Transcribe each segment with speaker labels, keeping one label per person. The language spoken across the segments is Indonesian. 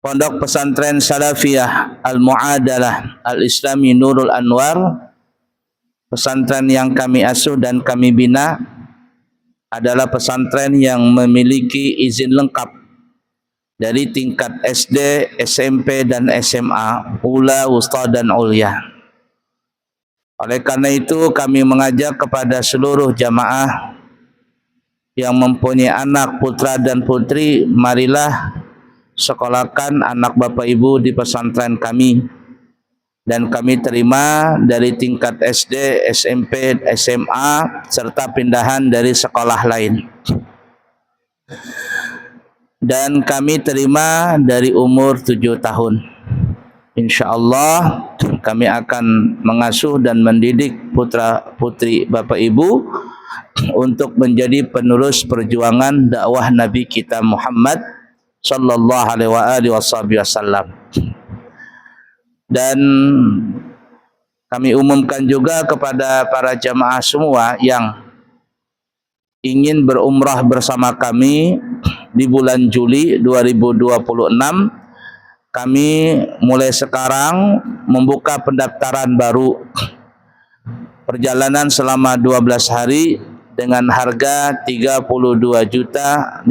Speaker 1: Pondok Pesantren Salafiyah Al-Mu'adalah Al-Islami Nurul Anwar, pesantren yang kami asuh dan kami bina, adalah pesantren yang memiliki izin lengkap dari tingkat SD, SMP, dan SMA, ula, wusta, dan ulia. Oleh karena itu kami mengajak kepada seluruh jamaah yang mempunyai anak putra dan putri, marilah sekolahkan anak bapak ibu di pesantren kami, dan kami terima dari tingkat SD, SMP, SMA, serta pindahan dari sekolah lain. Dan kami terima dari umur 7 tahun. Insya Allah kami akan mengasuh dan mendidik putra putri bapak ibu untuk menjadi penerus perjuangan dakwah Nabi kita Muhammad sallallahu alaihi wasallam. Dan kami umumkan juga kepada para jamaah semua yang ingin berumrah bersama kami di bulan Juli 2026, kami mulai sekarang membuka pendaftaran baru perjalanan selama 12 hari dengan harga Rp32.500.000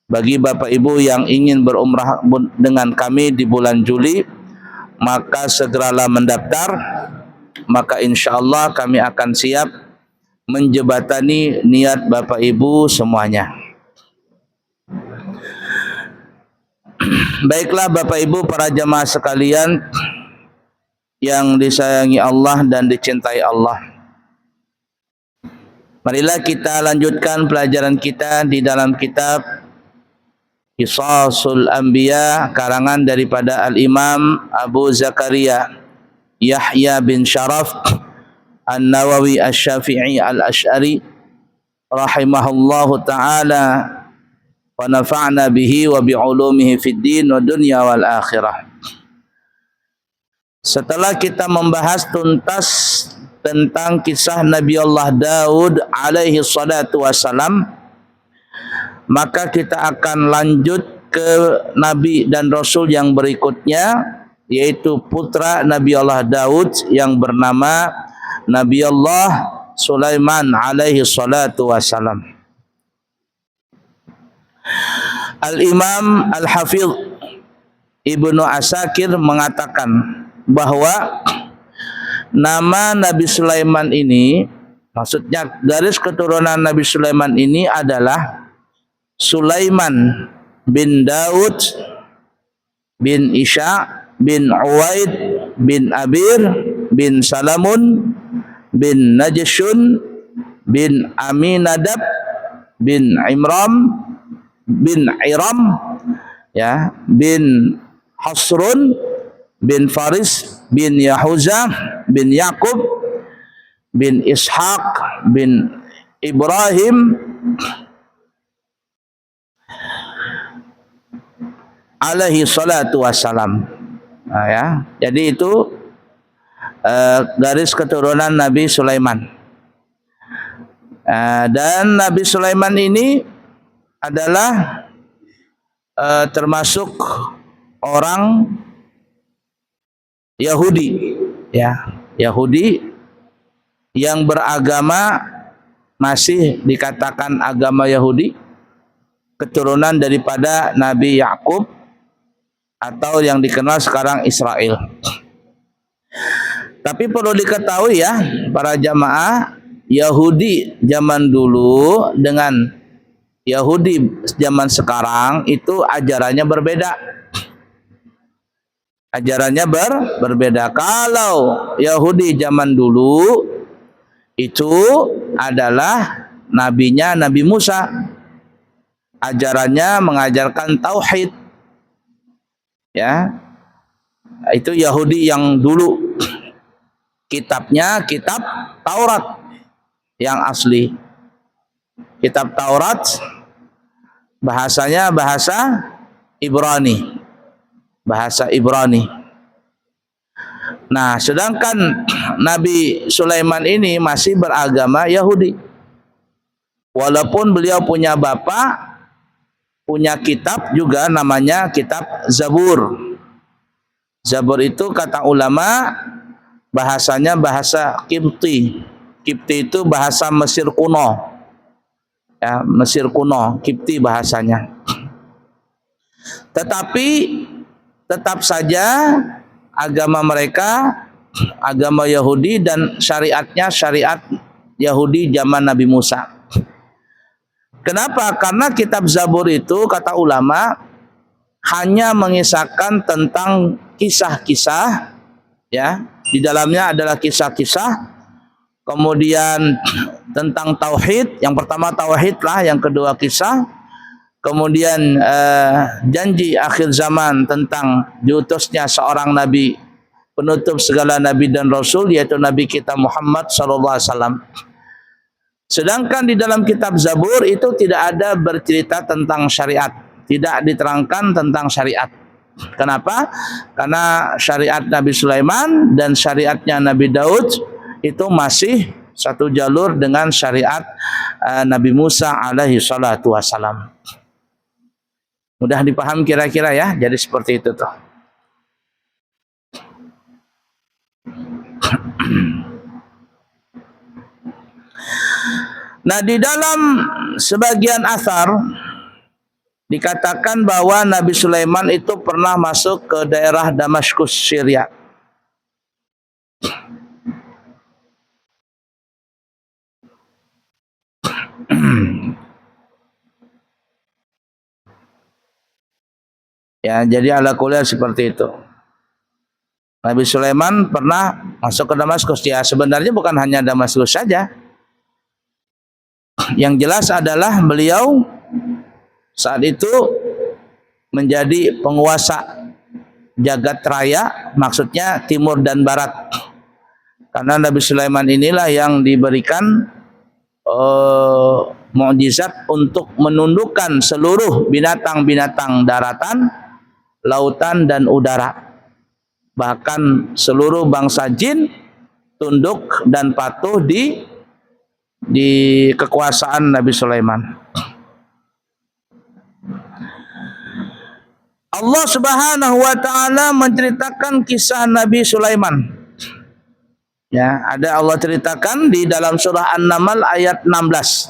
Speaker 1: bagi bapak ibu yang ingin berumrah dengan kami di bulan Juli. Maka segeralah mendaftar, maka insya Allah kami akan siap menjebatani niat bapak ibu semuanya. Baiklah bapak ibu para jamaah sekalian yang disayangi Allah dan dicintai Allah, marilah kita lanjutkan pelajaran kita di dalam kitab Qisasul Anbiya karangan daripada Al-Imam Abu Zakaria Yahya bin Sharaf An-Nawawi Asy-Syafi'i Al-Asy'ari rahimahullahu ta'ala wa nafa'na bihi wa bi'ulumihi fid din wa dunya wal akhirah. Setelah kita membahas tuntas tentang kisah Nabi Allah Daud alaihi salatu wassalam, maka kita akan lanjut ke Nabi dan Rasul yang berikutnya, yaitu putra Nabi Allah Daud yang bernama Nabi Allah Sulaiman alaihi salatu wassalam. Al-Imam Al-Hafidh Ibnu Asakir mengatakan bahwa nama Nabi Sulaiman ini, maksudnya garis keturunan Nabi Sulaiman ini adalah Sulaiman bin Daud bin Isya bin Uwaid bin Abir bin Salamun bin Najshun bin Aminadab bin Imram bin Iram, ya, bin Hasrun bin Faris bin Yahuza bin Yakub bin Ishaq bin Ibrahim alaihi salatu wassalam. Nah, ya, jadi itu garis keturunan Nabi Sulaiman. Dan Nabi Sulaiman ini adalah termasuk orang Yahudi, ya, Yahudi yang beragama, masih dikatakan agama Yahudi, keturunan daripada Nabi Yakub atau yang dikenal sekarang Israel. Tapi perlu diketahui ya para jamaah, Yahudi zaman dulu dengan Yahudi zaman sekarang itu ajarannya berbeda. Ajarannya berbeda. Kalau Yahudi zaman dulu itu adalah nabinya Nabi Musa. Ajarannya mengajarkan tauhid. Ya. Itu Yahudi yang dulu. Kitabnya kitab Taurat yang asli. Kitab Taurat bahasanya bahasa Ibrani. Bahasa Ibrani. Nah, sedangkan Nabi Sulaiman ini masih beragama Yahudi. Walaupun beliau punya bapak punya kitab juga namanya kitab Zabur. Zabur itu kata ulama bahasanya bahasa Kipti. Kipti itu bahasa Mesir kuno. Ya, Mesir kuno, Kipti bahasanya. Tetapi tetap saja agama mereka agama Yahudi dan syariatnya syariat Yahudi zaman Nabi Musa. Kenapa? Karena kitab Zabur itu kata ulama hanya mengisahkan tentang kisah-kisah, ya, di dalamnya adalah kisah-kisah, kemudian tentang tauhid, yang pertama tauhid lah, yang kedua kisah, kemudian janji akhir zaman tentang diutusnya seorang nabi penutup segala nabi dan rasul, yaitu nabi kita Muhammad sallallahu alaihi wasallam. Sedangkan di dalam kitab Zabur itu tidak ada bercerita tentang syariat, tidak diterangkan tentang syariat. Kenapa? Karena syariat Nabi Sulaiman dan syariatnya Nabi Daud itu masih satu jalur dengan syariat Nabi Musa alaihi salatu wassalam. Mudah dipaham kira-kira ya, jadi seperti itu tuh. Nah, di dalam sebagian athar dikatakan bahwa Nabi Sulaiman itu pernah masuk ke daerah Damaskus, Syria. Ya, jadi ala kuliah seperti itu. Nabi Sulaiman pernah masuk ke Damaskus. Ya, sebenarnya bukan hanya Damaskus saja. Yang jelas adalah beliau saat itu menjadi penguasa jagat raya, maksudnya timur dan barat. Karena Nabi Sulaiman inilah yang diberikan mukjizat untuk menundukkan seluruh binatang-binatang daratan, lautan dan udara. Bahkan seluruh bangsa jin tunduk dan patuh di kekuasaan Nabi Sulaiman. Allah Subhanahu wa taala menceritakan kisah Nabi Sulaiman. Ya, ada Allah ceritakan di dalam surah An-Naml ayat 16.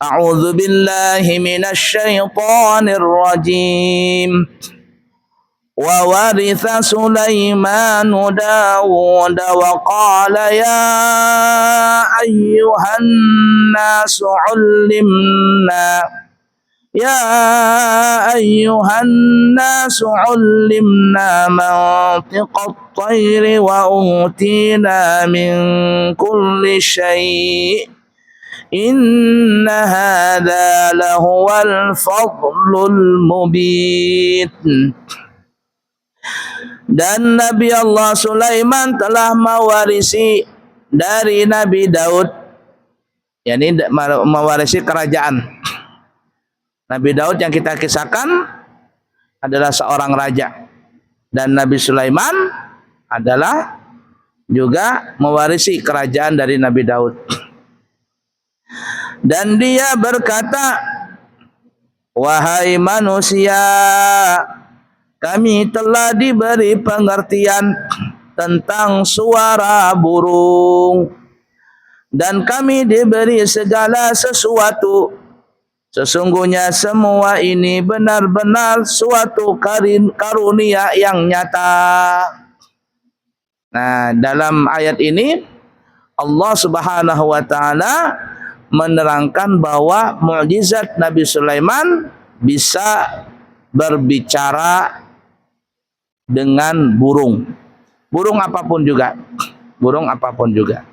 Speaker 1: A'udzu billahi minasy syaithanir rajim. Wa waritha Sulaiman Dawud wa qala ya ayyuhan nas 'ullimna ya ayyuhan nas 'ullimna mantiqat tayri wa utina min kulli syai' inna hadza lahuwal fadlul mubin. Dan Nabi Allah Sulaiman telah mewarisi dari Nabi Daud, yakni mewarisi kerajaan. Nabi Daud yang kita kisahkan adalah seorang raja, dan Nabi Sulaiman adalah juga mewarisi kerajaan dari Nabi Daud. Dan dia berkata, wahai manusia, kami telah diberi pengertian tentang suara burung, dan kami diberi segala sesuatu. Sesungguhnya semua ini benar-benar suatu karunia yang nyata. Nah, dalam ayat ini Allah Subhanahu wa taala menerangkan bahwa mukjizat Nabi Sulaiman bisa berbicara dengan burung apapun juga, burung apapun juga.